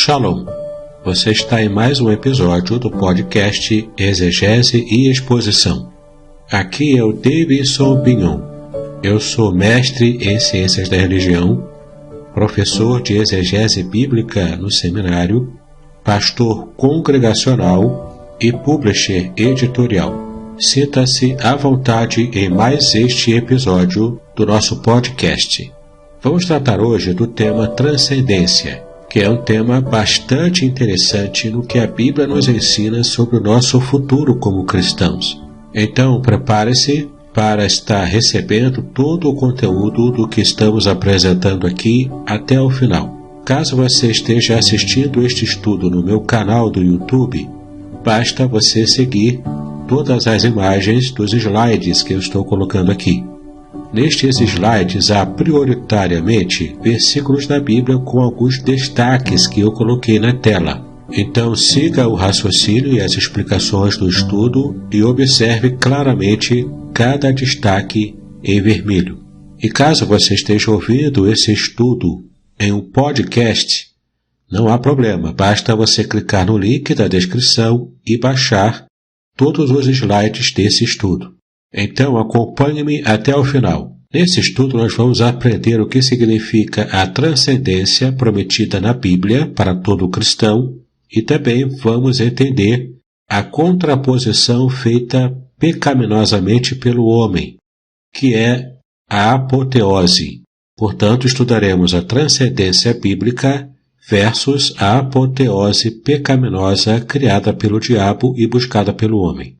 Shalom! Você está em mais um episódio do podcast Exegese e Exposição. Aqui é o Davidson Bignon. Eu sou mestre em Ciências da Religião, professor de Exegese Bíblica no seminário, pastor congregacional e publisher editorial. Sinta-se à vontade em mais este episódio do nosso podcast. Vamos tratar hoje do tema transcendência, que é um tema bastante interessante no que a Bíblia nos ensina sobre o nosso futuro como cristãos. Então, prepare-se para estar recebendo todo o conteúdo do que estamos apresentando aqui até o final. Caso você esteja assistindo este estudo no meu canal do YouTube, basta você seguir todas as imagens dos slides que eu estou colocando aqui. Nestes slides há prioritariamente versículos da Bíblia com alguns destaques que eu coloquei na tela. Então siga o raciocínio e as explicações do estudo e observe claramente cada destaque em vermelho. E caso você esteja ouvindo esse estudo em um podcast, não há problema, basta você clicar no link da descrição e baixar todos os slides desse estudo. Então acompanhe-me até o final. Nesse estudo nós vamos aprender o que significa a transcendência prometida na Bíblia para todo cristão e também vamos entender a contraposição feita pecaminosamente pelo homem, que é a apoteose. Portanto, estudaremos a transcendência bíblica versus a apoteose pecaminosa criada pelo diabo e buscada pelo homem.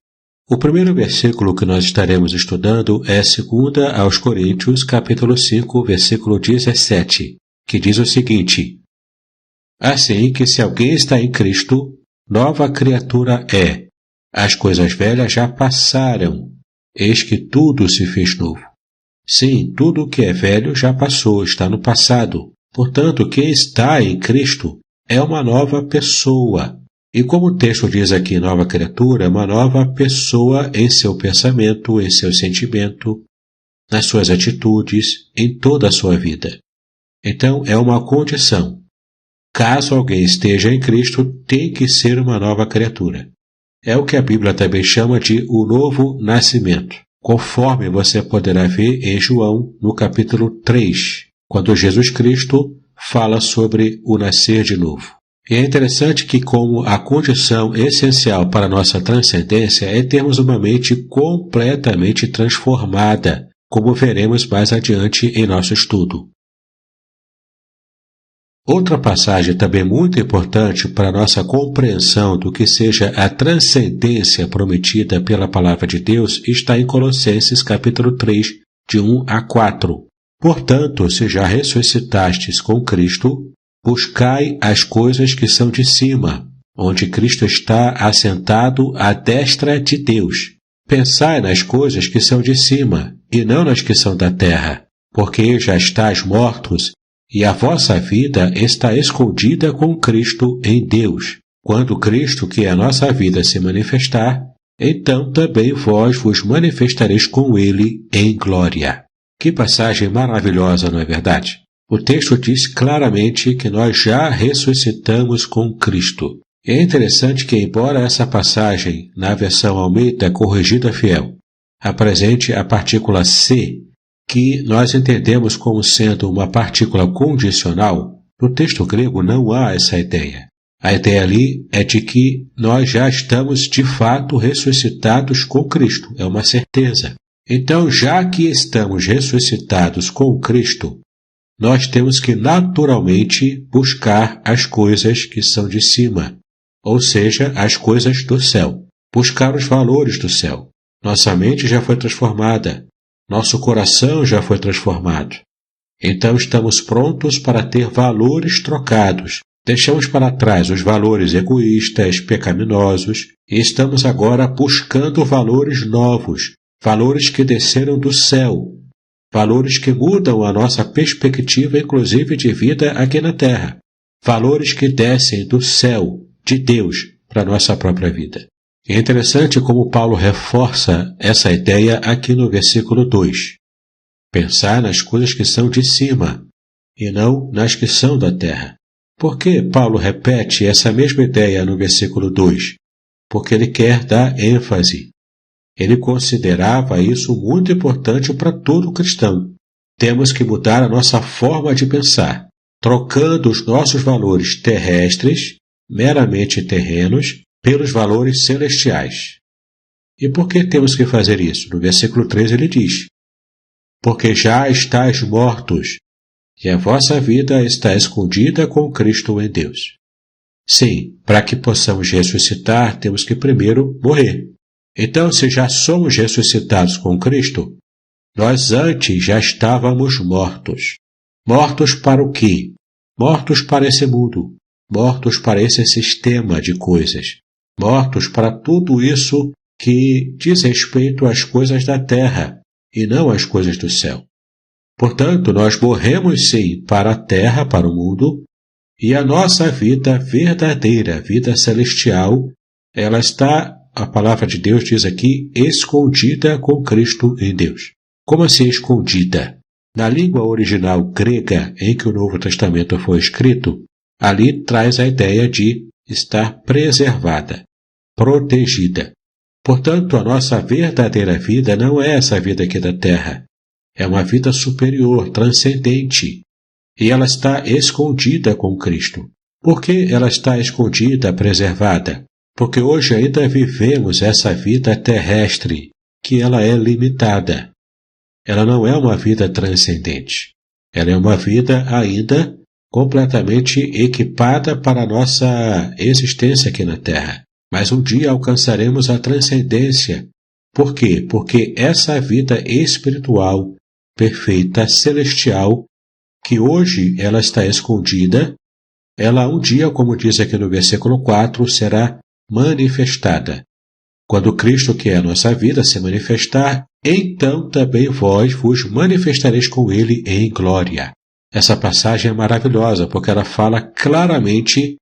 O primeiro versículo que nós estaremos estudando é 2 aos Coríntios, capítulo 5, versículo 17, que diz o seguinte: Assim que se alguém está em Cristo, nova criatura é. As coisas velhas já passaram, eis que tudo se fez novo. Sim, tudo o que é velho já passou, está no passado. Portanto, quem está em Cristo é uma nova pessoa. E como o texto diz aqui, nova criatura, é uma nova pessoa em seu pensamento, em seu sentimento, nas suas atitudes, em toda a sua vida. Então, é uma condição. Caso alguém esteja em Cristo, tem que ser uma nova criatura. É o que a Bíblia também chama de o novo nascimento, conforme você poderá ver em João, no capítulo 3, quando Jesus Cristo fala sobre o nascer de novo. E é interessante que, como a condição essencial para a nossa transcendência é termos uma mente completamente transformada, como veremos mais adiante em nosso estudo. Outra passagem também muito importante para a nossa compreensão do que seja a transcendência prometida pela Palavra de Deus está em Colossenses capítulo 3, de 1 a 4. Portanto, se já ressuscitastes com Cristo, buscai as coisas que são de cima, onde Cristo está assentado à destra de Deus. Pensai nas coisas que são de cima, e não nas que são da terra, porque já estáis mortos, e a vossa vida está escondida com Cristo em Deus. Quando Cristo, que é a nossa vida, se manifestar, então também vós vos manifestareis com Ele em glória. Que passagem maravilhosa, não é verdade? O texto diz claramente que nós já ressuscitamos com Cristo. E é interessante que, embora essa passagem, na versão Almeida Corrigida Fiel, apresente a partícula se, que nós entendemos como sendo uma partícula condicional, no texto grego não há essa ideia. A ideia ali é de que nós já estamos de fato ressuscitados com Cristo, é uma certeza. Então, já que estamos ressuscitados com Cristo, nós temos que naturalmente buscar as coisas que são de cima, ou seja, as coisas do céu, buscar os valores do céu. Nossa mente já foi transformada, nosso coração já foi transformado. Então estamos prontos para ter valores trocados. Deixamos para trás os valores egoístas, pecaminosos, e estamos agora buscando valores novos, valores que desceram do céu, valores que mudam a nossa perspectiva, inclusive de vida aqui na Terra. Valores que descem do céu, de Deus, para a nossa própria vida. É interessante como Paulo reforça essa ideia aqui no versículo 2. Pensar nas coisas que são de cima, e não nas que são da terra. Por que Paulo repete essa mesma ideia no versículo 2? Porque ele quer dar ênfase. Ele considerava isso muito importante para todo cristão. Temos que mudar a nossa forma de pensar, trocando os nossos valores terrestres, meramente terrenos, pelos valores celestiais. E por que temos que fazer isso? No versículo 3 ele diz: porque já estáis mortos, e a vossa vida está escondida com Cristo em Deus. Sim, para que possamos ressuscitar, temos que primeiro morrer. Então, se já somos ressuscitados com Cristo, nós antes já estávamos mortos. Mortos para o quê? Mortos para esse mundo. Mortos para esse sistema de coisas. Mortos para tudo isso que diz respeito às coisas da terra e não às coisas do céu. Portanto, nós morremos sim para a terra, para o mundo, e a nossa vida verdadeira, vida celestial, ela está, a palavra de Deus diz aqui, escondida com Cristo em Deus. Como assim escondida? Na língua original grega em que o Novo Testamento foi escrito, ali traz a ideia de estar preservada, protegida. Portanto, a nossa verdadeira vida não é essa vida aqui da terra. É uma vida superior, transcendente. E ela está escondida com Cristo. Por que ela está escondida, preservada? Porque hoje ainda vivemos essa vida terrestre, que ela é limitada. Ela não é uma vida transcendente. Ela é uma vida ainda completamente equipada para a nossa existência aqui na Terra. Mas um dia alcançaremos a transcendência. Por quê? Porque essa vida espiritual, perfeita, celestial, que hoje ela está escondida, ela um dia, como diz aqui no versículo 4, será manifestada. Quando Cristo, que é a nossa vida, se manifestar, então também vós vos manifestareis com Ele em glória. Essa passagem é maravilhosa, porque ela fala claramente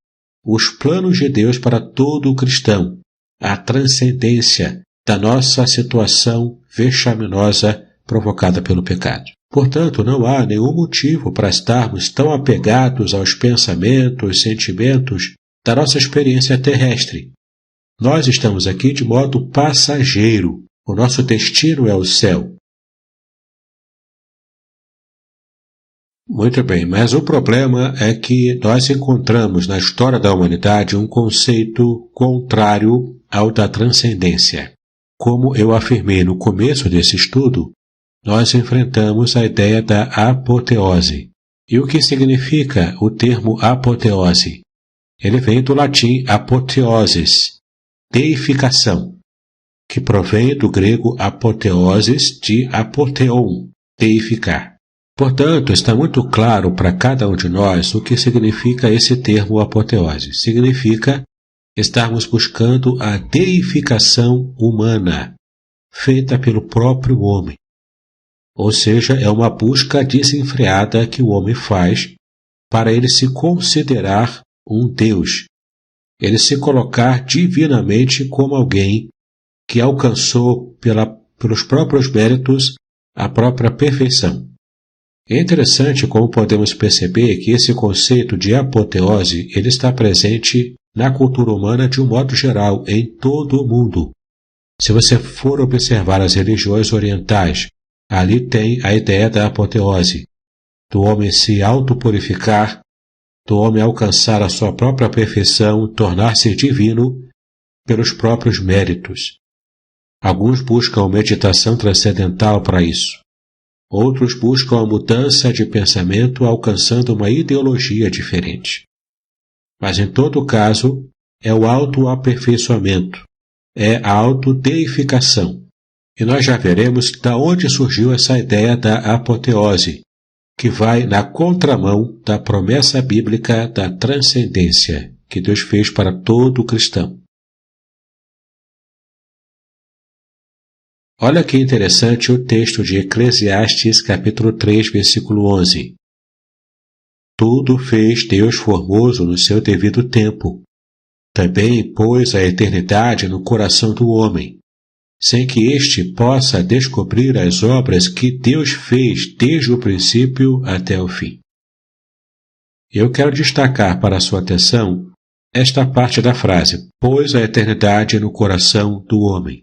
os planos de Deus para todo o cristão, a transcendência da nossa situação vexaminosa provocada pelo pecado. Portanto, não há nenhum motivo para estarmos tão apegados aos pensamentos, sentimentos da nossa experiência terrestre. Nós estamos aqui de modo passageiro. O nosso destino é o céu. Muito bem, mas o problema é que nós encontramos na história da humanidade um conceito contrário ao da transcendência. Como eu afirmei no começo desse estudo, nós enfrentamos a ideia da apoteose. E o que significa o termo apoteose? Ele vem do latim apoteosis, deificação, que provém do grego apoteosis de apoteon, deificar. Portanto, está muito claro para cada um de nós o que significa esse termo apoteose. Significa estarmos buscando a deificação humana, feita pelo próprio homem. Ou seja, é uma busca desenfreada que o homem faz para ele se considerar um Deus, ele se colocar divinamente como alguém que alcançou pelos próprios méritos a própria perfeição. É interessante como podemos perceber que esse conceito de apoteose ele está presente na cultura humana de um modo geral, em todo o mundo. Se você for observar as religiões orientais, ali tem a ideia da apoteose, do homem se autopurificar, do homem alcançar a sua própria perfeição, tornar-se divino pelos próprios méritos. Alguns buscam meditação transcendental para isso. Outros buscam a mudança de pensamento alcançando uma ideologia diferente. Mas em todo caso, é o autoaperfeiçoamento, é a autodeificação. E nós já veremos da onde surgiu essa ideia da apoteose, que vai na contramão da promessa bíblica da transcendência que Deus fez para todo cristão. Olha que interessante o texto de Eclesiastes, capítulo 3, versículo 11. Tudo fez Deus formoso no seu devido tempo. Também pôs a eternidade no coração do homem, sem que este possa descobrir as obras que Deus fez desde o princípio até o fim. Eu quero destacar para a sua atenção esta parte da frase: pôs a eternidade no coração do homem.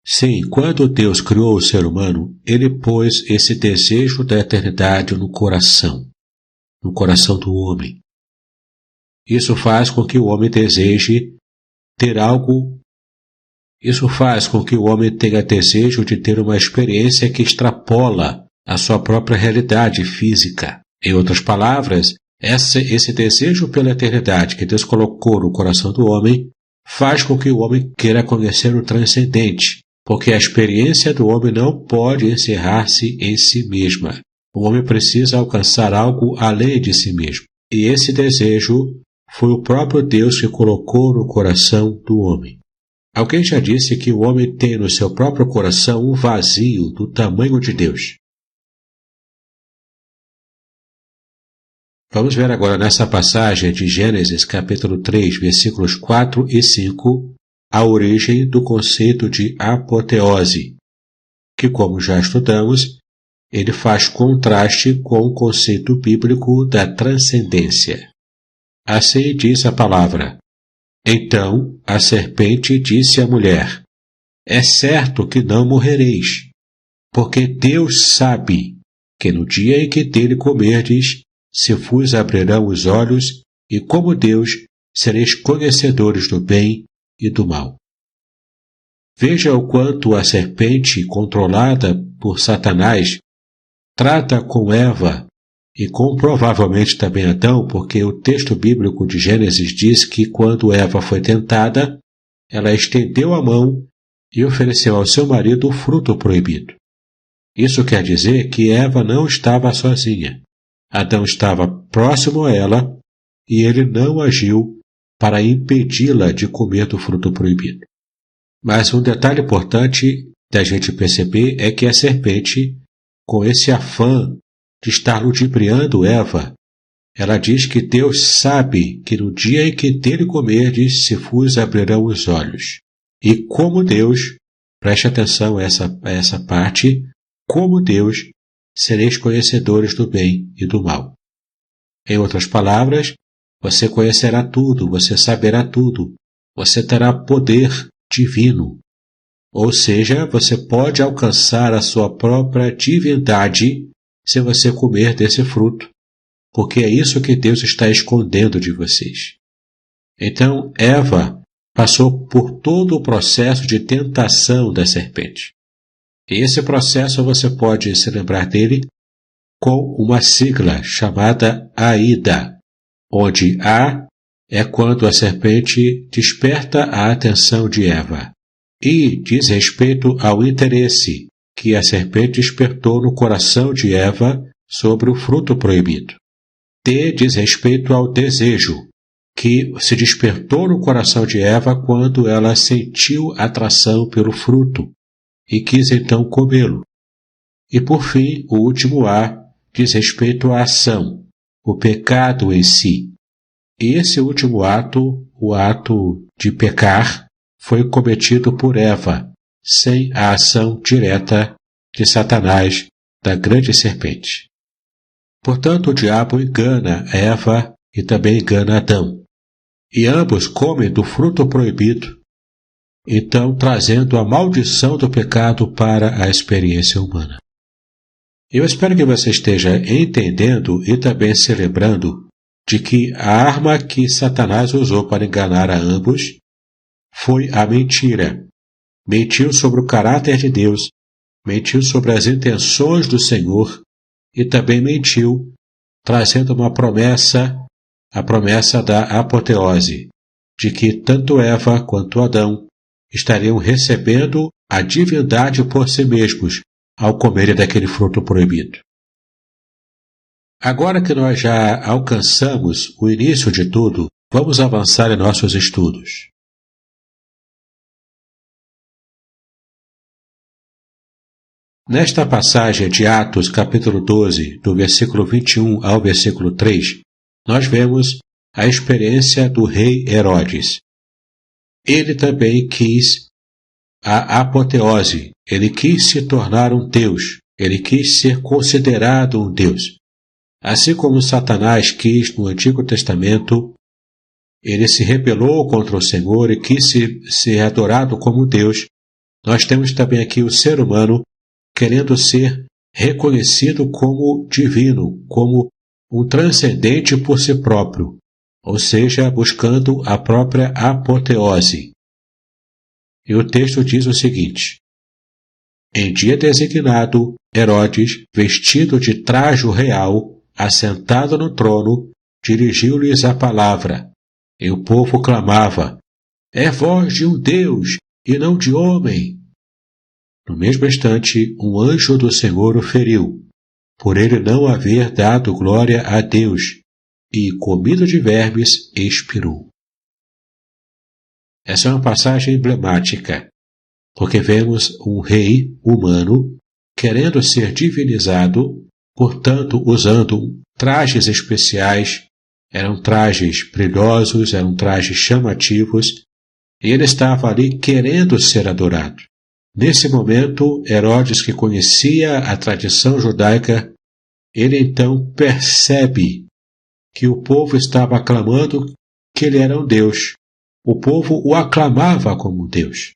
Sim, quando Deus criou o ser humano, Ele pôs esse desejo da eternidade no coração do homem. Isso faz com que o homem deseje ter algo. Isso faz com que o homem tenha desejo de ter uma experiência que extrapola a sua própria realidade física. Em outras palavras, esse desejo pela eternidade que Deus colocou no coração do homem faz com que o homem queira conhecer o transcendente, porque a experiência do homem não pode encerrar-se em si mesma. O homem precisa alcançar algo além de si mesmo. E esse desejo foi o próprio Deus que colocou no coração do homem. Alguém já disse que o homem tem no seu próprio coração um vazio do tamanho de Deus. Vamos ver agora nessa passagem de Gênesis capítulo 3, versículos 4 e 5, a origem do conceito de apoteose, que, como já estudamos, ele faz contraste com o conceito bíblico da transcendência. Assim diz a palavra: então a serpente disse à mulher: é certo que não morrereis, porque Deus sabe que no dia em que dele comerdes, se vos abrirão os olhos, e como Deus, sereis conhecedores do bem e do mal. Veja o quanto a serpente, controlada por Satanás, trata com Eva e com provavelmente também Adão, porque o texto bíblico de Gênesis diz que quando Eva foi tentada, ela estendeu a mão e ofereceu ao seu marido o fruto proibido. Isso quer dizer que Eva não estava sozinha. Adão estava próximo a ela e ele não agiu para impedi-la de comer do fruto proibido. Mas um detalhe importante da gente perceber é que a serpente, com esse afã de estar ludibriando Eva, ela diz que Deus sabe que no dia em que dele comerdes, se vos abrirão os olhos. E como Deus, preste atenção a essa parte, como Deus, sereis conhecedores do bem e do mal. Em outras palavras, você conhecerá tudo, você saberá tudo, você terá poder divino. Ou seja, você pode alcançar a sua própria divindade se você comer desse fruto, porque é isso que Deus está escondendo de vocês. Então, Eva passou por todo o processo de tentação da serpente. E esse processo você pode se lembrar dele com uma sigla chamada AIDA, onde A é quando a serpente desperta a atenção de Eva, I diz respeito ao interesse que a serpente despertou no coração de Eva sobre o fruto proibido. D diz respeito ao desejo que se despertou no coração de Eva quando ela sentiu atração pelo fruto e quis então comê-lo. E por fim, o último A diz respeito à ação, o pecado em si. E esse último ato, o ato de pecar, foi cometido por Eva, sem a ação direta de Satanás, da grande serpente. Portanto, o diabo engana Eva e também engana Adão. E ambos comem do fruto proibido, então trazendo a maldição do pecado para a experiência humana. Eu espero que você esteja entendendo e também se lembrando de que a arma que Satanás usou para enganar a ambos foi a mentira. Mentiu sobre o caráter de Deus, mentiu sobre as intenções do Senhor e também mentiu trazendo uma promessa, a promessa da apoteose, de que tanto Eva quanto Adão estariam recebendo a divindade por si mesmos ao comerem daquele fruto proibido. Agora que nós já alcançamos o início de tudo, vamos avançar em nossos estudos. Nesta passagem de Atos, capítulo 12, do versículo 21 ao versículo 3, nós vemos a experiência do rei Herodes. Ele também quis a apoteose, ele quis se tornar um Deus, ele quis ser considerado um Deus. Assim como Satanás quis no Antigo Testamento, ele se rebelou contra o Senhor e quis ser adorado como Deus. Nós temos também aqui o ser humano querendo ser reconhecido como divino, como um transcendente por si próprio, ou seja, buscando a própria apoteose. E o texto diz o seguinte: em dia designado, Herodes, vestido de trajo real, assentado no trono, dirigiu-lhes a palavra. E o povo clamava: é voz de um Deus, e não de homem. No mesmo instante, um anjo do Senhor o feriu, por ele não haver dado glória a Deus, e, comido de vermes, expirou. Essa é uma passagem emblemática, porque vemos um rei humano querendo ser divinizado, portanto, usando trajes especiais. Eram trajes brilhosos, eram trajes chamativos, e ele estava ali querendo ser adorado. Nesse momento, Herodes, que conhecia a tradição judaica, ele então percebe que o povo estava aclamando que ele era um Deus. O povo o aclamava como Deus.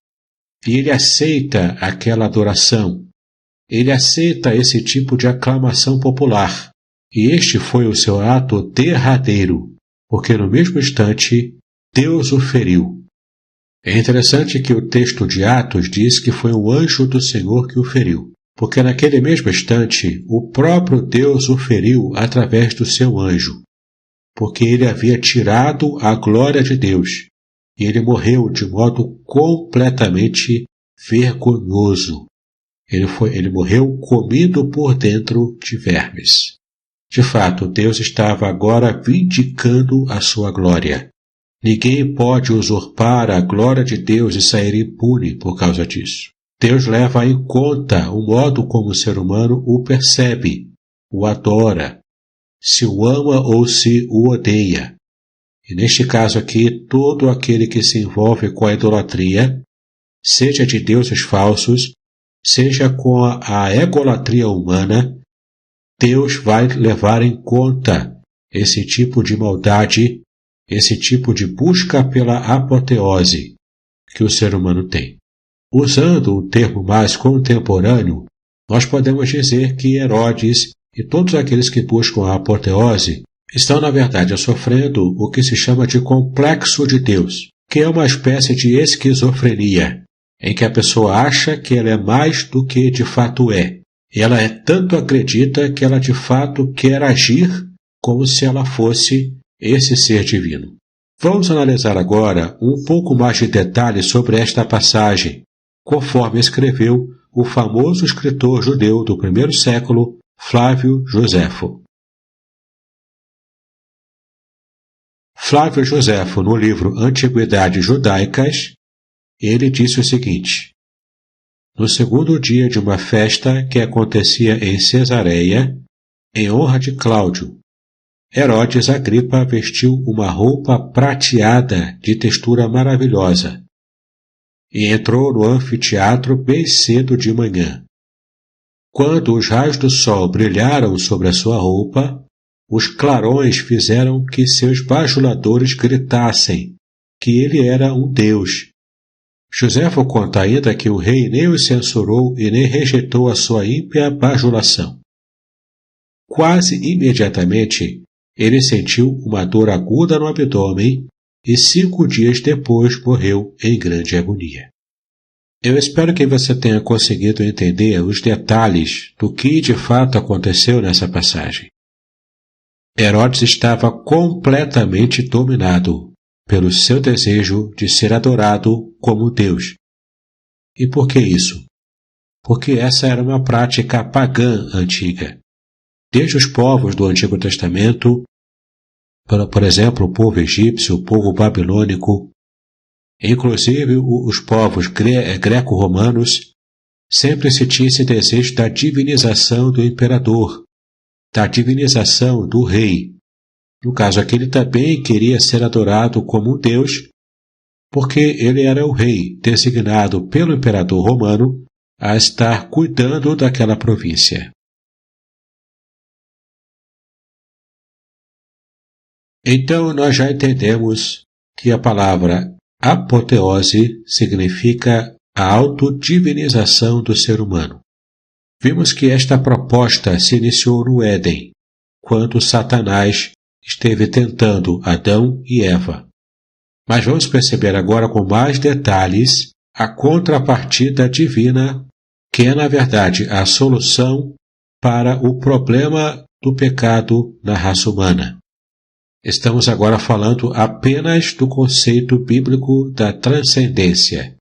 E ele aceita aquela adoração. Ele aceita esse tipo de aclamação popular. E este foi o seu ato derradeiro, porque no mesmo instante Deus o feriu. É interessante que o texto de Atos diz que foi um anjo do Senhor que o feriu, porque naquele mesmo instante o próprio Deus o feriu através do seu anjo, porque ele havia tirado a glória de Deus, e ele morreu de modo completamente vergonhoso. Ele morreu comido por dentro de vermes. De fato, Deus estava agora vindicando a sua glória. Ninguém pode usurpar a glória de Deus e sair impune por causa disso. Deus leva em conta o modo como o ser humano o percebe, o adora, se o ama ou se o odeia. E neste caso aqui, todo aquele que se envolve com a idolatria, seja de deuses falsos, seja com a egolatria humana, Deus vai levar em conta esse tipo de maldade, esse tipo de busca pela apoteose que o ser humano tem. Usando o termo mais contemporâneo, nós podemos dizer que Herodes e todos aqueles que buscam a apoteose estão, na verdade, sofrendo o que se chama de complexo de Deus, que é uma espécie de esquizofrenia, em que a pessoa acha que ela é mais do que de fato é. Ela tanto acredita que ela de fato quer agir como se ela fosse esse ser divino. Vamos analisar agora um pouco mais de detalhes sobre esta passagem, conforme escreveu o famoso escritor judeu do primeiro século, Flávio Joséfo. Flávio Joséfo, no livro Antiguidades Judaicas, ele disse o seguinte: no segundo dia de uma festa que acontecia em Cesareia, em honra de Cláudio, Herodes Agripa vestiu uma roupa prateada de textura maravilhosa e entrou no anfiteatro bem cedo de manhã. Quando os raios do sol brilharam sobre a sua roupa, os clarões fizeram que seus bajuladores gritassem que ele era um deus. Joséfo conta ainda que o rei nem o censurou e nem rejeitou a sua ímpia bajulação. Quase imediatamente, ele sentiu uma dor aguda no abdômen e 5 dias depois morreu em grande agonia. Eu espero que você tenha conseguido entender os detalhes do que de fato aconteceu nessa passagem. Herodes estava completamente dominado pelo seu desejo de ser adorado como Deus. E por que isso? Porque essa era uma prática pagã antiga. Desde os povos do Antigo Testamento, por exemplo, o povo egípcio, o povo babilônico, inclusive os povos greco-romanos, sempre se tinha esse desejo da divinização do imperador, da divinização do rei. No caso aqui, ele também queria ser adorado como um deus, porque ele era o rei designado pelo imperador romano a estar cuidando daquela província. Então nós já entendemos que a palavra apoteose significa a autodivinização do ser humano. Vimos que esta proposta se iniciou no Éden, quando Satanás esteve tentando Adão e Eva. Mas vamos perceber agora com mais detalhes a contrapartida divina, que é, na verdade, a solução para o problema do pecado na raça humana. Estamos agora falando apenas do conceito bíblico da transcendência,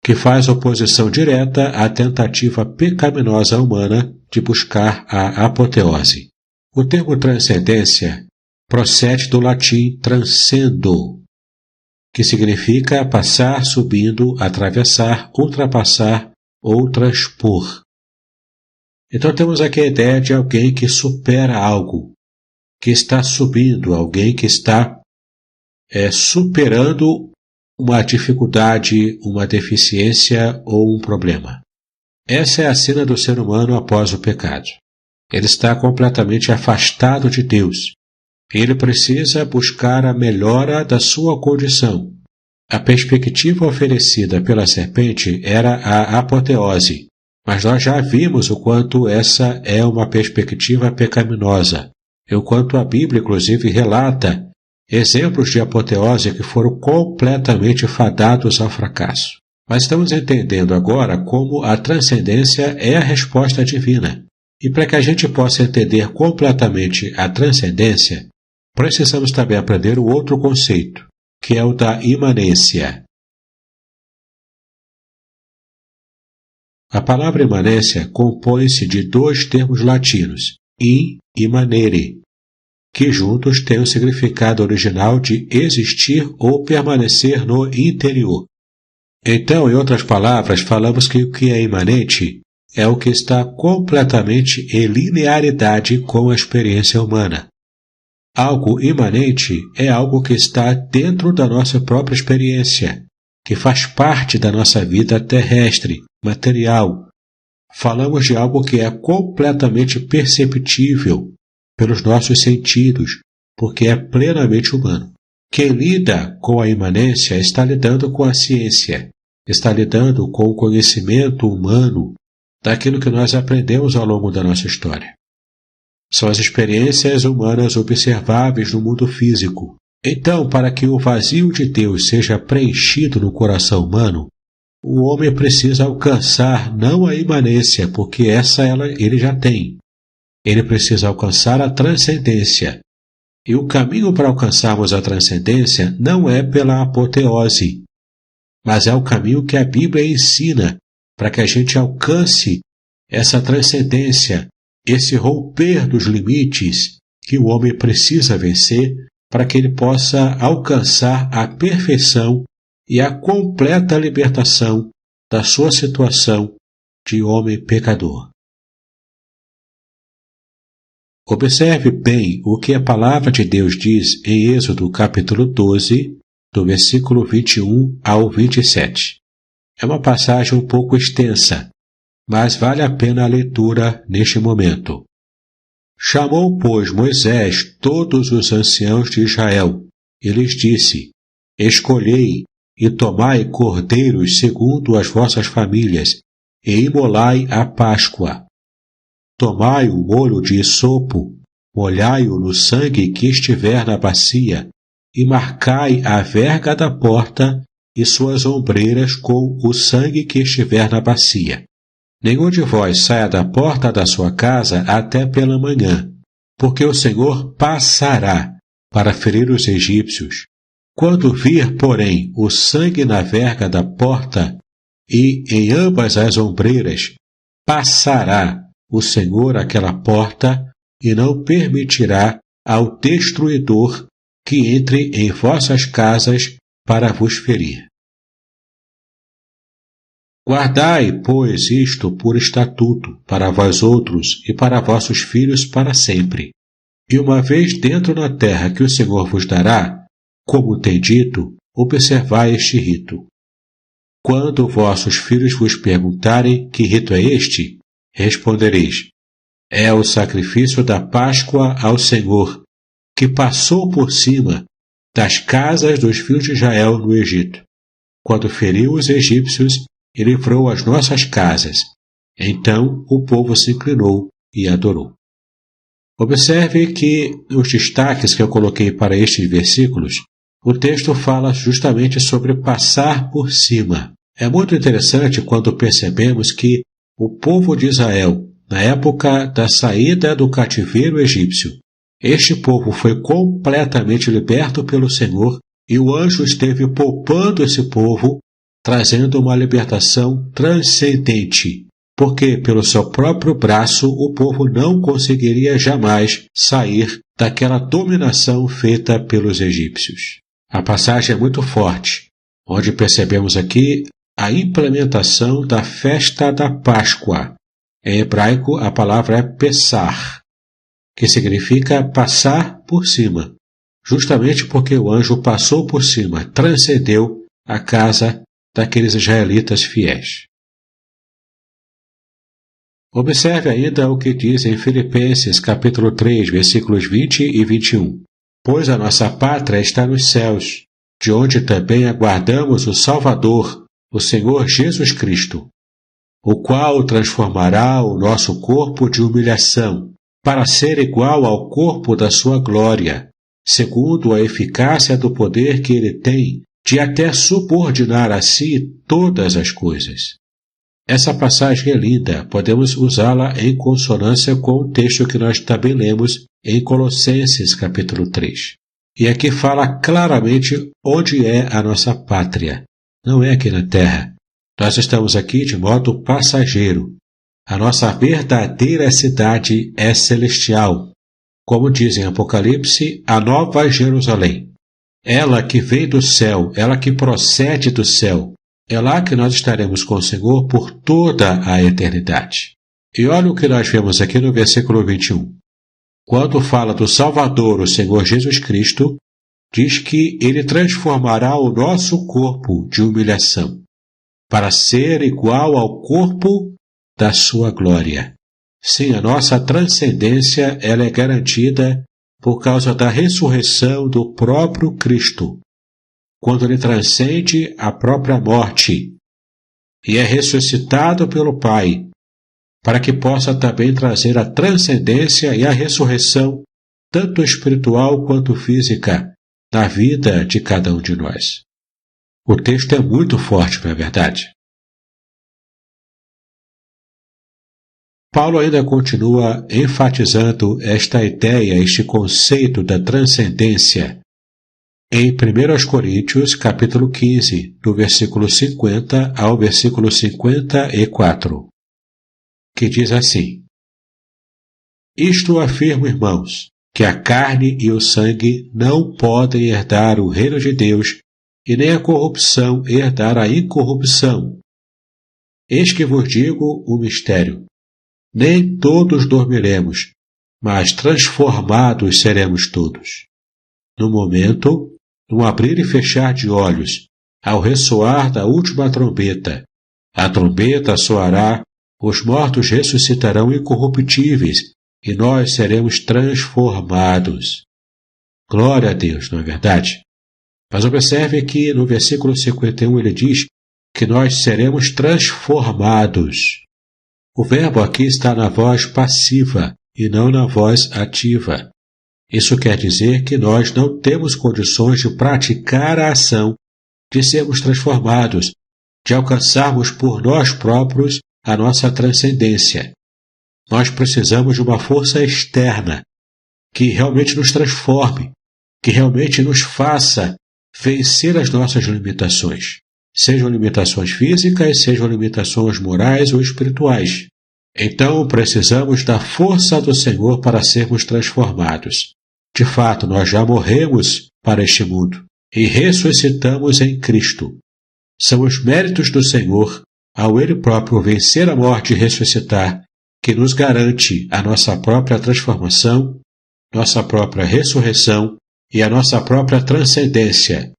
que faz oposição direta à tentativa pecaminosa humana de buscar a apoteose. O termo transcendência procede do latim transcendo, que significa passar, subindo, atravessar, ultrapassar ou transpor. Então temos aqui a ideia de alguém que supera algo, que está subindo, alguém que está superando uma dificuldade, uma deficiência ou um problema. Essa é a sina do ser humano após o pecado. Ele está completamente afastado de Deus. Ele precisa buscar a melhora da sua condição. A perspectiva oferecida pela serpente era a apoteose, mas nós já vimos o quanto essa é uma perspectiva pecaminosa, e o quanto a Bíblia, inclusive, relata exemplos de apoteose que foram completamente fadados ao fracasso. Mas estamos entendendo agora como a transcendência é a resposta divina. E para que a gente possa entender completamente a transcendência, precisamos também aprender o outro conceito, que é o da imanência. A palavra imanência compõe-se de dois termos latinos, in e manere, que juntos têm o significado original de existir ou permanecer no interior. Então, em outras palavras, falamos que o que é imanente é o que está completamente em linearidade com a experiência humana. Algo imanente é algo que está dentro da nossa própria experiência, que faz parte da nossa vida terrestre, material. Falamos de algo que é completamente perceptível pelos nossos sentidos, porque é plenamente humano. Quem lida com a imanência está lidando com a ciência, está lidando com o conhecimento humano daquilo que nós aprendemos ao longo da nossa história. São as experiências humanas observáveis no mundo físico. Então, para que o vazio de Deus seja preenchido no coração humano, o homem precisa alcançar não a imanência, porque ele já tem. Ele precisa alcançar a transcendência. E o caminho para alcançarmos a transcendência não é pela apoteose, mas é o caminho que a Bíblia ensina para que a gente alcance essa transcendência, esse romper dos limites que o homem precisa vencer para que ele possa alcançar a perfeição e a completa libertação da sua situação de homem pecador. Observe bem o que a palavra de Deus diz em Êxodo capítulo 12, do versículo 21 ao 27. É uma passagem um pouco extensa, mas vale a pena a leitura neste momento. Chamou, pois, Moisés todos os anciãos de Israel, e lhes disse: Escolhei e tomai cordeiros segundo as vossas famílias, e imolai a Páscoa. Tomai o molho de isopo, molhai-o no sangue que estiver na bacia, e marcai a verga da porta e suas ombreiras com o sangue que estiver na bacia. Nenhum de vós saia da porta da sua casa até pela manhã, porque o Senhor passará para ferir os egípcios. Quando vir, porém, o sangue na verga da porta e em ambas as ombreiras, passará o Senhor aquela porta e não permitirá ao destruidor que entre em vossas casas para vos ferir. Guardai, pois, isto por estatuto para vós outros e para vossos filhos para sempre. E uma vez dentro na terra que o Senhor vos dará, como tem dito, observai este rito. Quando vossos filhos vos perguntarem que rito é este, respondereis: é o sacrifício da Páscoa ao Senhor, que passou por cima das casas dos filhos de Israel no Egito, quando feriu os egípcios e livrou as nossas casas. Então o povo se inclinou e adorou. Observe que os destaques que eu coloquei para estes versículos, o texto fala justamente sobre passar por cima. É muito interessante quando percebemos que o povo de Israel, na época da saída do cativeiro egípcio, este povo foi completamente liberto pelo Senhor e o anjo esteve poupando esse povo, trazendo uma libertação transcendente, porque pelo seu próprio braço o povo não conseguiria jamais sair daquela dominação feita pelos egípcios. A passagem é muito forte, onde percebemos aqui a implementação da festa da Páscoa. Em hebraico, a palavra é Pessar, que significa passar por cima, justamente porque o anjo passou por cima, transcendeu a casa daqueles israelitas fiéis. Observe ainda o que diz em Filipenses capítulo 3, versículos 20 e 21. Pois a nossa pátria está nos céus, de onde também aguardamos o Salvador, o Senhor Jesus Cristo, o qual transformará o nosso corpo de humilhação, para ser igual ao corpo da sua glória, segundo a eficácia do poder que ele tem de até subordinar a si todas as coisas. Essa passagem é linda, podemos usá-la em consonância com o texto que nós também lemos em Colossenses capítulo 3. E aqui fala claramente onde é a nossa pátria. Não é aqui na terra. Nós estamos aqui de modo passageiro. A nossa verdadeira cidade é celestial. Como diz em Apocalipse, a Nova Jerusalém. Ela que vem do céu, ela que procede do céu. É lá que nós estaremos com o Senhor por toda a eternidade. E olha o que nós vemos aqui no versículo 21. Quando fala do Salvador, o Senhor Jesus Cristo, diz que ele transformará o nosso corpo de humilhação para ser igual ao corpo da sua glória. Sim, a nossa transcendência ela é garantida por causa da ressurreição do próprio Cristo, quando ele transcende a própria morte e é ressuscitado pelo Pai, para que possa também trazer a transcendência e a ressurreição, tanto espiritual quanto física, na vida de cada um de nós. O texto é muito forte, não é verdade? Paulo ainda continua enfatizando esta ideia, este conceito da transcendência, em 1 Coríntios, capítulo 15, do versículo 50 ao versículo 54, que diz assim: Isto afirmo, irmãos, que a carne e o sangue não podem herdar o reino de Deus, e nem a corrupção herdar a incorrupção. Eis que vos digo um mistério. Nem todos dormiremos, mas transformados seremos todos. No momento, no abrir e fechar de olhos, ao ressoar da última trombeta, a trombeta soará, os mortos ressuscitarão incorruptíveis, e nós seremos transformados. Glória a Deus, não é verdade? Mas observe que no versículo 51 ele diz que nós seremos transformados. O verbo aqui está na voz passiva e não na voz ativa. Isso quer dizer que nós não temos condições de praticar a ação, de sermos transformados, de alcançarmos por nós próprios a nossa transcendência. Nós precisamos de uma força externa que realmente nos transforme, que realmente nos faça vencer as nossas limitações, sejam limitações físicas, sejam limitações morais ou espirituais. Então, precisamos da força do Senhor para sermos transformados. De fato, nós já morremos para este mundo e ressuscitamos em Cristo. São os méritos do Senhor, ao Ele próprio vencer a morte e ressuscitar, que nos garante a nossa própria transformação, nossa própria ressurreição e a nossa própria transcendência.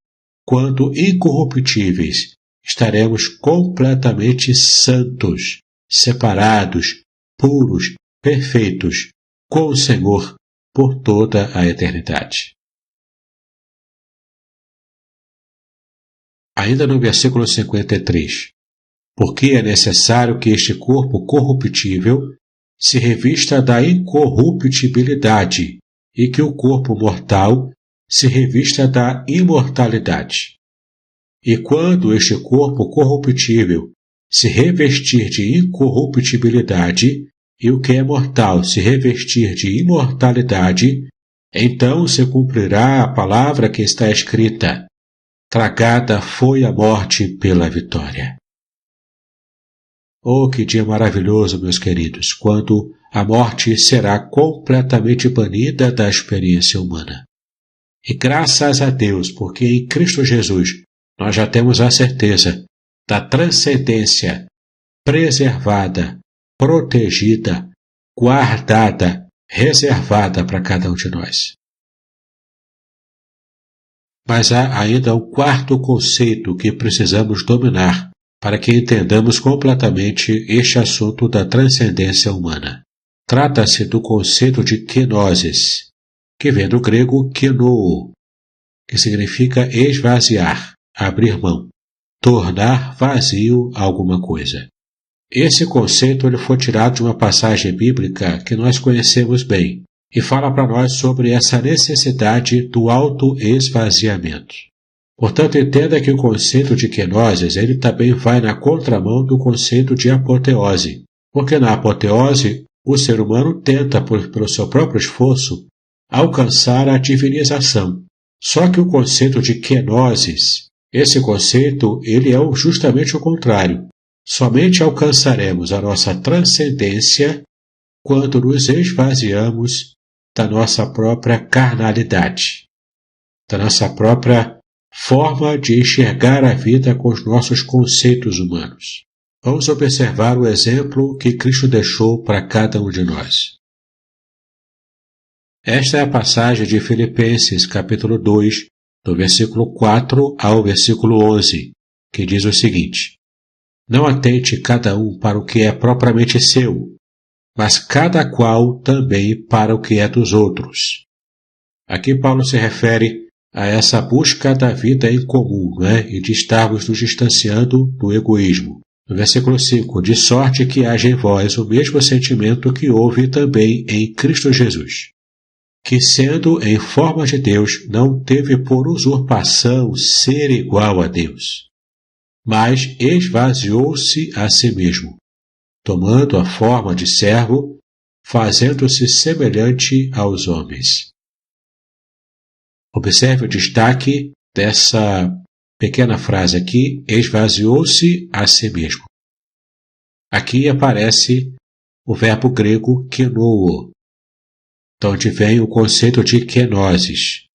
Quando incorruptíveis, estaremos completamente santos, separados, puros, perfeitos, com o Senhor, por toda a eternidade. Ainda no versículo 53, porque é necessário que este corpo corruptível se revista da incorruptibilidade e que o corpo mortal se revista da imortalidade. E quando este corpo corruptível se revestir de incorruptibilidade e o que é mortal se revestir de imortalidade, então se cumprirá a palavra que está escrita: tragada foi a morte pela vitória. Oh, que dia maravilhoso, meus queridos, quando a morte será completamente banida da experiência humana. E graças a Deus, porque em Cristo Jesus nós já temos a certeza da transcendência preservada, protegida, guardada, reservada para cada um de nós. Mas há ainda um quarto conceito que precisamos dominar para que entendamos completamente este assunto da transcendência humana. Trata-se do conceito de kenosis, que vem do grego kenoo, que significa esvaziar, abrir mão, tornar vazio alguma coisa. Esse conceito ele foi tirado de uma passagem bíblica que nós conhecemos bem e fala para nós sobre essa necessidade do autoesvaziamento. Portanto, entenda que o conceito de kenosis ele também vai na contramão do conceito de apoteose, porque na apoteose o ser humano tenta, pelo seu próprio esforço, alcançar a divinização. Só que o conceito de kenosis, esse conceito ele é justamente o contrário. Somente alcançaremos a nossa transcendência quando nos esvaziamos da nossa própria carnalidade, da nossa própria forma de enxergar a vida com os nossos conceitos humanos. Vamos observar o exemplo que Cristo deixou para cada um de nós. Esta é a passagem de Filipenses, capítulo 2, do versículo 4 ao versículo 11, que diz o seguinte: não atente cada um para o que é propriamente seu, mas cada qual também para o que é dos outros. Aqui Paulo se refere a essa busca da vida em comum, e de estarmos nos distanciando do egoísmo. No versículo 5, de sorte que haja em vós o mesmo sentimento que houve também em Cristo Jesus, que sendo em forma de Deus, não teve por usurpação ser igual a Deus, mas esvaziou-se a si mesmo, tomando a forma de servo, fazendo-se semelhante aos homens. Observe o destaque dessa pequena frase aqui, esvaziou-se a si mesmo. Aqui aparece o verbo grego kenoo, de onde vem o conceito de kenosis.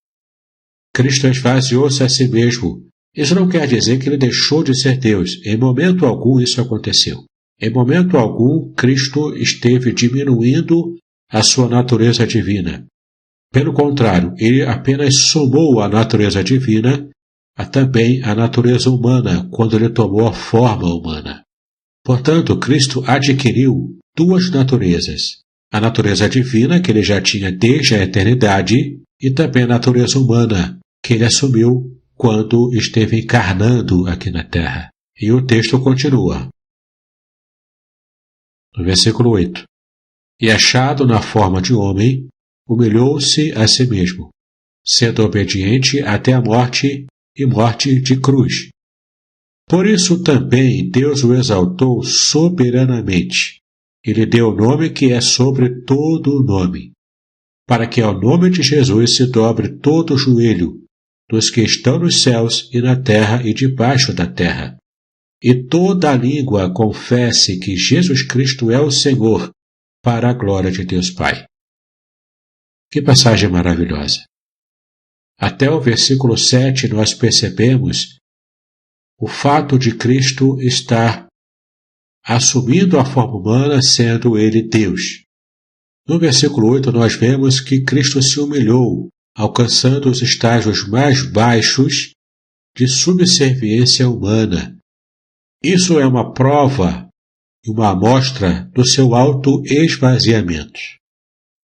Cristo esvaziou-se a si mesmo. Isso não quer dizer que ele deixou de ser Deus. Em momento algum isso aconteceu. Em momento algum, Cristo esteve diminuindo a sua natureza divina. Pelo contrário, ele apenas somou a natureza divina também a natureza humana, quando ele tomou a forma humana. Portanto, Cristo adquiriu duas naturezas: a natureza divina, que ele já tinha desde a eternidade, e também a natureza humana, que ele assumiu quando esteve encarnando aqui na Terra. E o texto continua. No versículo 8. E achado na forma de homem, humilhou-se a si mesmo, sendo obediente até a morte e morte de cruz. Por isso também Deus o exaltou soberanamente, e lhe deu o nome que é sobre todo o nome, para que ao nome de Jesus se dobre todo o joelho, dos que estão nos céus e na terra e debaixo da terra, e toda a língua confesse que Jesus Cristo é o Senhor, para a glória de Deus Pai. Que passagem maravilhosa! Até o versículo 7 nós percebemos o fato de Cristo estar assumindo a forma humana, sendo ele Deus. No versículo 8 nós vemos que Cristo se humilhou, alcançando os estágios mais baixos de subserviência humana. Isso é uma prova e uma amostra do seu auto-esvaziamento.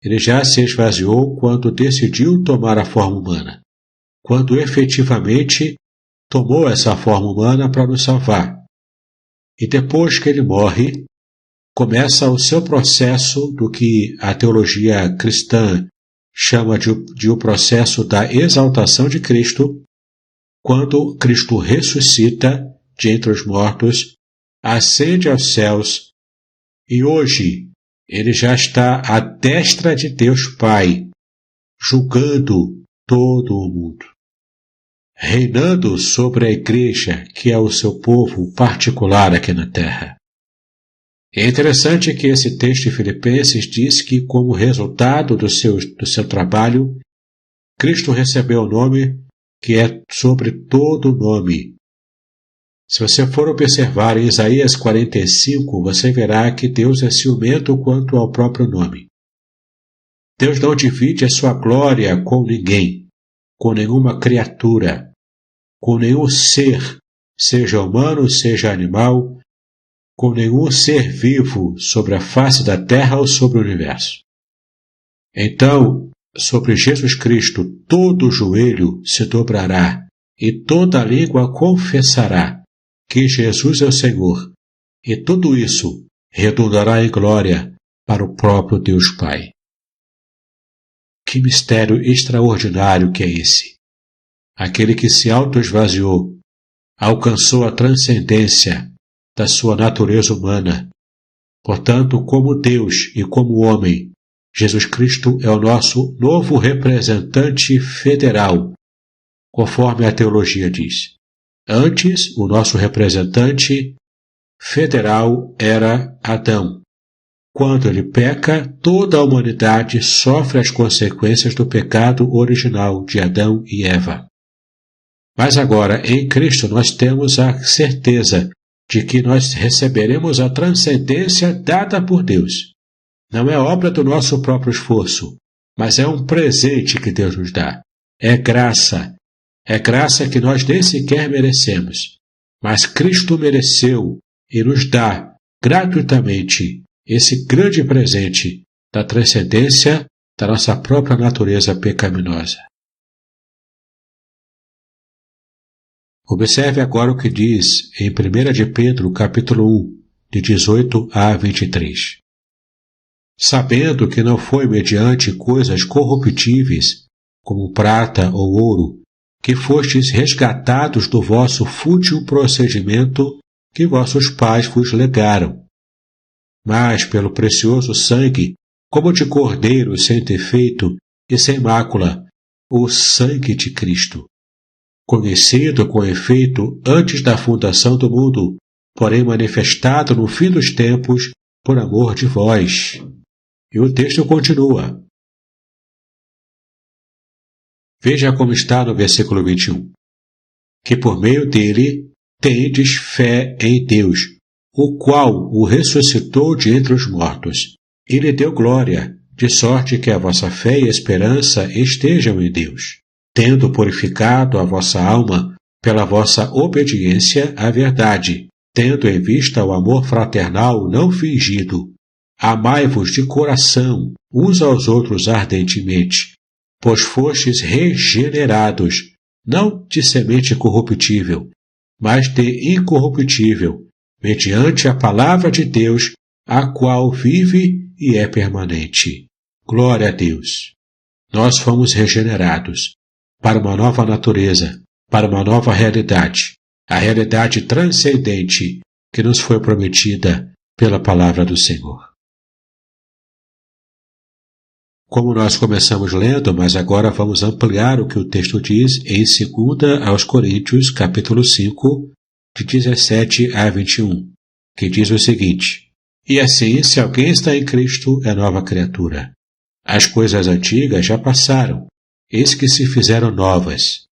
ele já se esvaziou quando decidiu tomar a forma humana, quando efetivamente tomou essa forma humana para nos salvar. E depois que ele morre, começa o seu processo do que a teologia cristã chama de o processo da exaltação de Cristo, quando Cristo ressuscita de entre os mortos, ascende aos céus, e hoje ele já está à destra de Deus Pai, julgando todo o mundo, reinando sobre a igreja, que é o seu povo particular aqui na terra. É interessante que esse texto de Filipenses diz que, como resultado do seu trabalho, Cristo recebeu o nome que é sobre todo nome. Se você for observar em Isaías 45, você verá que Deus é ciumento quanto ao próprio nome. Deus não divide a sua glória com ninguém, com nenhuma criatura, com nenhum ser, seja humano, seja animal, com nenhum ser vivo sobre a face da terra ou sobre o universo. Então, sobre Jesus Cristo, todo joelho se dobrará e toda língua confessará que Jesus é o Senhor, e tudo isso redundará em glória para o próprio Deus Pai. Que mistério extraordinário que é esse! Aquele que se autoesvaziou, alcançou a transcendência da sua natureza humana. Portanto, como Deus e como homem, Jesus Cristo é o nosso novo representante federal, conforme a teologia diz. Antes, o nosso representante federal era Adão. Quando ele peca, toda a humanidade sofre as consequências do pecado original de Adão e Eva. Mas agora, em Cristo, nós temos a certeza de que nós receberemos a transcendência dada por Deus. Não é obra do nosso próprio esforço, mas é um presente que Deus nos dá. É graça. É graça que nós nem sequer merecemos. Mas Cristo mereceu e nos dá gratuitamente esse grande presente da transcendência da nossa própria natureza pecaminosa. Observe agora o que diz em 1 de Pedro, capítulo 1, de 18 a 23. Sabendo que não foi mediante coisas corruptíveis, como prata ou ouro, que fostes resgatados do vosso fútil procedimento que vossos pais vos legaram, mas pelo precioso sangue, como de cordeiro sem defeito e sem mácula, o sangue de Cristo, conhecido com efeito antes da fundação do mundo, porém manifestado no fim dos tempos por amor de vós. E o texto continua. Veja como está no versículo 21. Que por meio dele tendes fé em Deus, o qual o ressuscitou de entre os mortos, e lhe deu glória, de sorte que a vossa fé e esperança estejam em Deus, tendo purificado a vossa alma pela vossa obediência à verdade, tendo em vista o amor fraternal não fingido. Amai-vos de coração uns aos outros ardentemente, pois fostes regenerados, não de semente corruptível, mas de incorruptível, mediante a palavra de Deus, a qual vive e é permanente. Glória a Deus! Nós fomos regenerados para uma nova natureza, para uma nova realidade, a realidade transcendente que nos foi prometida pela palavra do Senhor. Como nós começamos lendo, mas agora vamos ampliar o que o texto diz em 2 aos Coríntios, capítulo 5, de 17 a 21, que diz o seguinte: E assim, se alguém está em Cristo, é nova criatura. As coisas antigas já passaram, eis que se fizeram novas.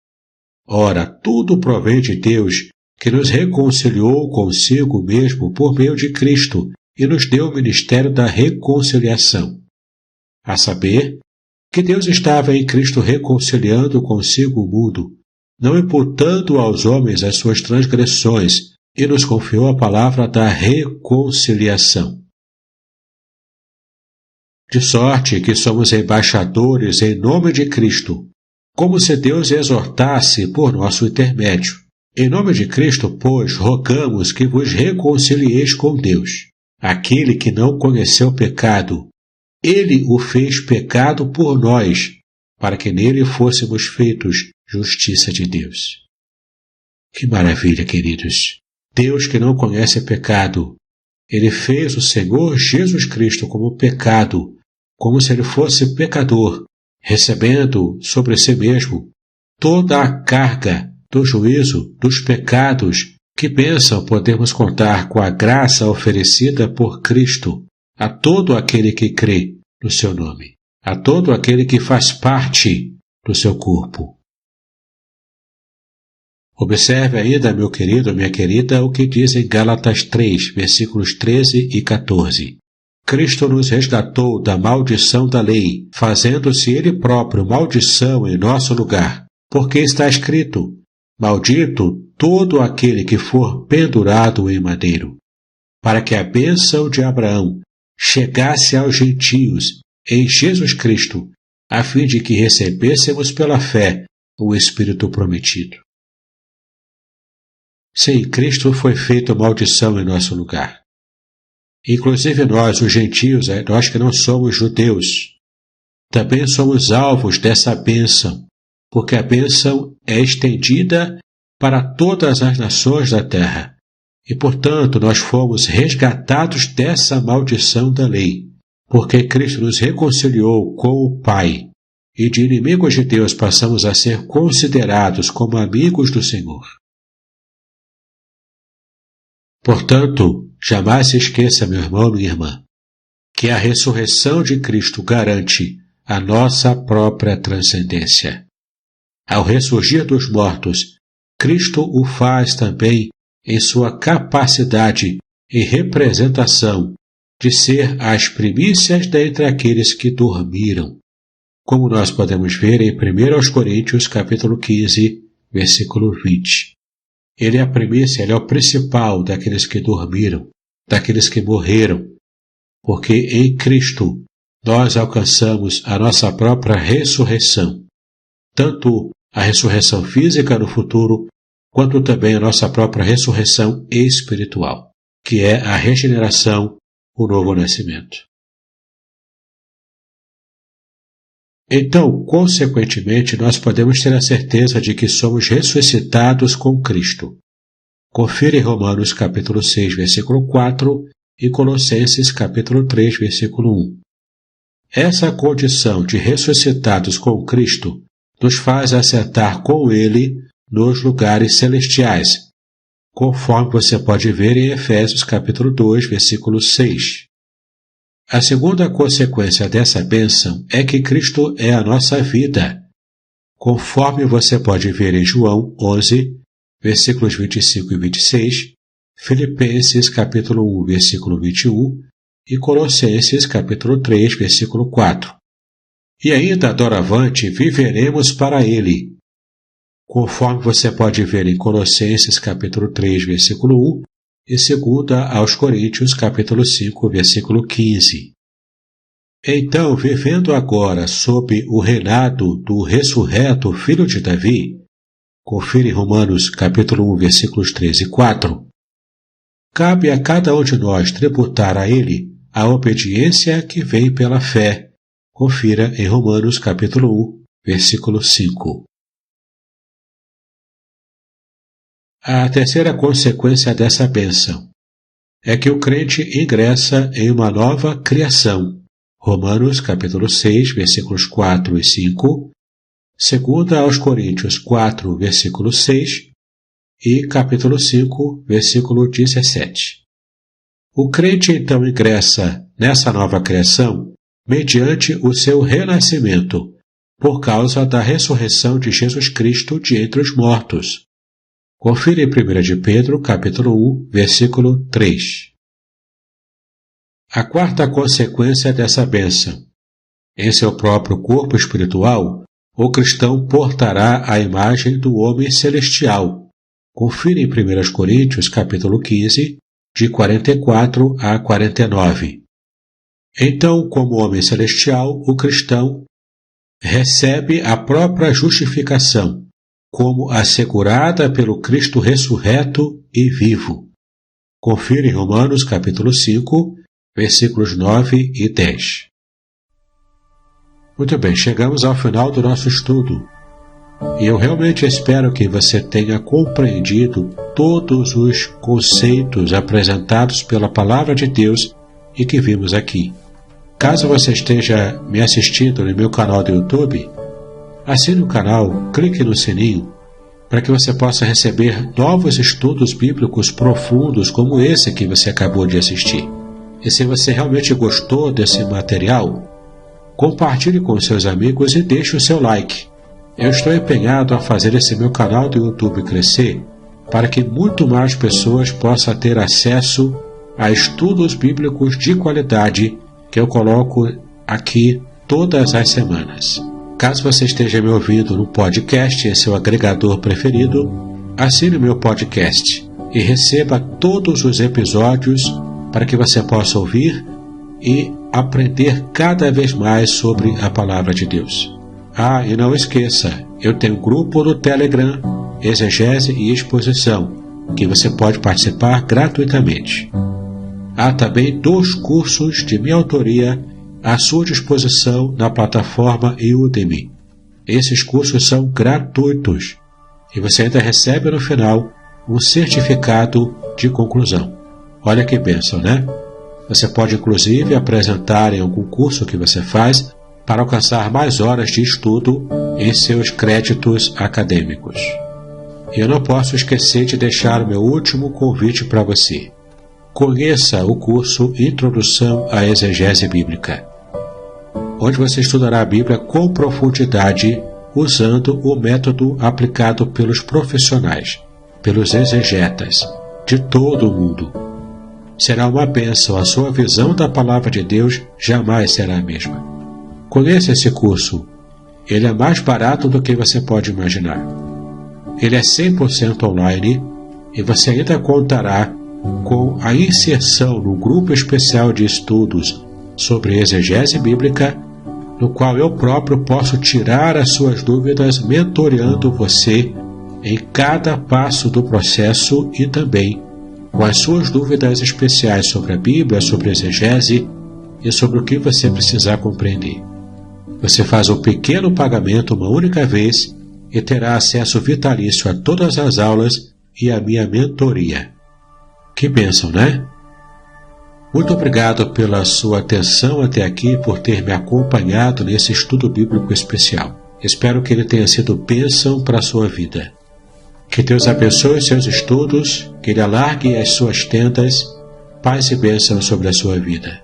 Ora, tudo provém de Deus, que nos reconciliou consigo mesmo por meio de Cristo e nos deu o ministério da reconciliação. A saber, que Deus estava em Cristo reconciliando consigo o mundo, não imputando aos homens as suas transgressões, e nos confiou a palavra da reconciliação. de sorte que somos embaixadores em nome de Cristo, como se Deus exortasse por nosso intermédio. Em nome de Cristo, pois, rogamos que vos reconcilieis com Deus. Aquele que não conheceu pecado, Ele o fez pecado por nós, para que nele fôssemos feitos justiça de Deus. Que maravilha, queridos! Deus que não conhece pecado, Ele fez o Senhor Jesus Cristo como pecado, como se Ele fosse pecador, recebendo sobre si mesmo toda a carga do juízo dos pecados. Que bênção podemos contar com a graça oferecida por Cristo a todo aquele que crê no seu nome, a todo aquele que faz parte do seu corpo. Observe ainda, meu querido, minha querida, o que diz em Gálatas 3, versículos 13 e 14. Cristo nos resgatou da maldição da lei, fazendo-se Ele próprio maldição em nosso lugar, porque está escrito: maldito todo aquele que for pendurado em madeiro, para que a bênção de Abraão chegasse aos gentios em Jesus Cristo, a fim de que recebêssemos pela fé o Espírito prometido. Sim, Cristo foi feito maldição em nosso lugar. Inclusive nós, os gentios, nós que não somos judeus, também somos alvos dessa bênção, porque a bênção é estendida para todas as nações da terra, e, portanto, nós fomos resgatados dessa maldição da lei, porque Cristo nos reconciliou com o Pai, e de inimigos de Deus passamos a ser considerados como amigos do Senhor. Portanto, jamais se esqueça, meu irmão, minha irmã, que a ressurreição de Cristo garante a nossa própria transcendência. Ao ressurgir dos mortos, Cristo o faz também em sua capacidade e representação de ser as primícias dentre aqueles que dormiram, como nós podemos ver em 1 Coríntios, capítulo 15, versículo 20. Ele é a primícia, ele é o principal daqueles que dormiram, daqueles que morreram, porque em Cristo nós alcançamos a nossa própria ressurreição, tanto a ressurreição física no futuro, quanto também a nossa própria ressurreição espiritual, que é a regeneração, o novo nascimento. Então, consequentemente, nós podemos ter a certeza de que somos ressuscitados com Cristo. Confira em Romanos capítulo 6, versículo 4 e Colossenses capítulo 3, versículo 1. Essa condição de ressuscitados com Cristo nos faz assentar com Ele nos lugares celestiais, conforme você pode ver em Efésios capítulo 2, versículo 6. A segunda consequência dessa bênção é que Cristo é a nossa vida, conforme você pode ver em João 11, versículos 25 e 26, Filipenses capítulo 1, versículo 21 e Colossenses capítulo 3, versículo 4. E ainda doravante viveremos para Ele, conforme você pode ver em Colossenses capítulo 3, versículo 1 e 2 aos Coríntios capítulo 5, versículo 15. Então, vivendo agora sob o reinado do ressurreto Filho de Davi, confira em Romanos capítulo 1, versículos 3 e 4, cabe a cada um de nós tributar a Ele a obediência que vem pela fé. Confira em Romanos capítulo 1, versículo 5. A terceira consequência dessa bênção é que o crente ingressa em uma nova criação. Romanos capítulo 6, versículos 4 e 5, 2 aos Coríntios 4, versículo 6 e capítulo 5, versículo 17. O crente então ingressa nessa nova criação mediante o seu renascimento, por causa da ressurreição de Jesus Cristo de entre os mortos. Confira em 1 de Pedro, capítulo 1, versículo 3. A quarta consequência dessa bênção. Em seu próprio corpo espiritual, o cristão portará a imagem do homem celestial. Confira em 1 Coríntios, capítulo 15, de 44 a 49. Então, como homem celestial, o cristão recebe a própria justificação, como assegurada pelo Cristo ressurreto e vivo. Confira em Romanos capítulo 5, versículos 9 e 10. Muito bem, chegamos ao final do nosso estudo. E eu realmente espero que você tenha compreendido todos os conceitos apresentados pela Palavra de Deus e que vimos aqui. Caso você esteja me assistindo no meu canal do YouTube, assine o canal, clique no sininho, para que você possa receber novos estudos bíblicos profundos como esse que você acabou de assistir. E se você realmente gostou desse material, compartilhe com seus amigos e deixe o seu like. Eu estou empenhado a fazer esse meu canal do YouTube crescer para que muito mais pessoas possam ter acesso a estudos bíblicos de qualidade que eu coloco aqui todas as semanas. Caso você esteja me ouvindo no podcast, em seu agregador preferido, assine o meu podcast e receba todos os episódios para que você possa ouvir e aprender cada vez mais sobre a Palavra de Deus. Ah, e não esqueça, eu tenho um grupo no Telegram, Exegese e Exposição, que você pode participar gratuitamente. Há também 2 cursos de minha autoria à sua disposição na plataforma Udemy. Esses cursos são gratuitos e você ainda recebe no final um certificado de conclusão. Olha que bênção, né? Você pode inclusive apresentar em algum curso que você faz para alcançar mais horas de estudo em seus créditos acadêmicos. E eu não posso esquecer de deixar o meu último convite para você. Conheça o curso Introdução à Exegese Bíblica, onde você estudará a Bíblia com profundidade, usando o método aplicado pelos profissionais, pelos exegetas de todo o mundo. Será uma bênção, a sua visão da Palavra de Deus jamais será a mesma. Conheça esse curso, ele é mais barato do que você pode imaginar. Ele é 100% online e você ainda contará com a inserção no grupo especial de estudos sobre exegese bíblica, no qual eu próprio posso tirar as suas dúvidas, mentoreando você em cada passo do processo e também com as suas dúvidas especiais sobre a Bíblia, sobre a exegese e sobre o que você precisar compreender. Você faz um pequeno pagamento uma única vez e terá acesso vitalício a todas as aulas e a minha mentoria. Que bênção, né? Muito obrigado pela sua atenção até aqui, por ter me acompanhado nesse estudo bíblico especial. Espero que ele tenha sido bênção para a sua vida. Que Deus abençoe seus estudos, que Ele alargue as suas tendas, paz e bênção sobre a sua vida.